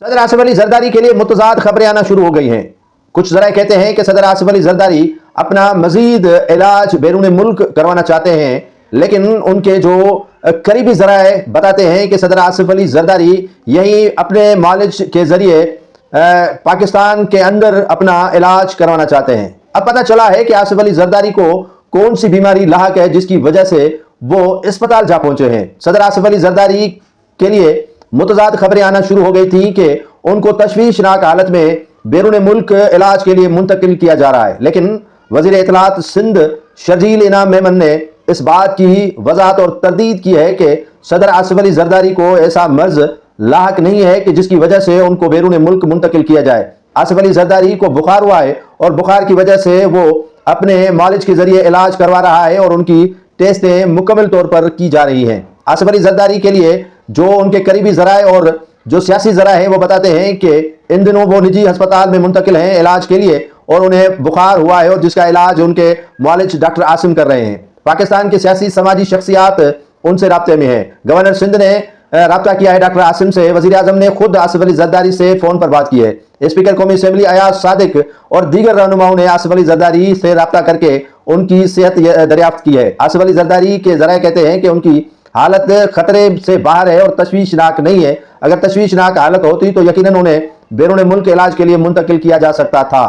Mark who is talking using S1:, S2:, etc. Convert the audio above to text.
S1: صدر آصف علی زرداری کے لیے متضاد خبریں آنا شروع ہو گئی ہیں۔ کچھ ذرائع کہتے ہیں کہ صدر آصف علی زرداری اپنا مزید علاج بیرون ملک کروانا چاہتے ہیں، لیکن ان کے جو قریبی ذرائع بتاتے ہیں کہ صدر آصف علی زرداری یہی اپنے معالج کے ذریعے پاکستان کے اندر اپنا علاج کروانا چاہتے ہیں۔ اب پتہ چلا ہے کہ آصف علی زرداری کو کون سی بیماری لاحق ہے جس کی وجہ سے وہ اسپتال جا پہنچے ہیں۔ صدر آصف علی زرداری کے لیے متضاد خبریں آنا شروع ہو گئی تھیں کہ ان کو تشویشناک حالت میں بیرون ملک علاج کے لیے منتقل کیا جا رہا ہے، لیکن وزیر اطلاعات سندھ شرجیل انعام میمن نے اس بات کی وضاحت اور تردید کی ہے کہ صدر آصف علی زرداری کو ایسا مرض لاحق نہیں ہے کہ جس کی وجہ سے ان کو بیرون ملک منتقل کیا جائے۔ آصف علی زرداری کو بخار ہوا ہے اور بخار کی وجہ سے وہ اپنے معالج کے ذریعے علاج کروا رہا ہے اور ان کی ٹیسٹیں مکمل طور پر کی جا رہی ہیں۔ آصف علی زرداری کے لیے جو ان کے قریبی ذرائع اور جو سیاسی ذرائع ہیں وہ بتاتے ہیں کہ ان دنوں وہ نجی ہسپتال میں منتقل ہیں علاج کے لیے اور انہیں بخار ہوا ہے اور جس کا علاج ان کے معالج ڈاکٹر عاصم کر رہے ہیں۔ پاکستان کے سیاسی سماجی شخصیات ان سے رابطے میں ہیں۔ گورنر سندھ نے رابطہ کیا ہے ڈاکٹر عاصم سے۔ وزیر اعظم نے خود آصف علی زرداری سے فون پر بات کی ہے۔ اسپیکر قومی اسمبلی ایاز صادق اور دیگر رہنماؤں نے آصف علی زرداری سے رابطہ کر کے ان کی صحت دریافت کی ہے۔ آصف علی زرداری کے ذرائع کہتے ہیں کہ ان کی حالت خطرے سے باہر ہے اور تشویشناک نہیں ہے۔ اگر تشویشناک حالت ہوتی تو یقیناً انہیں بیرون ملک علاج کے لیے منتقل کیا جا سکتا تھا۔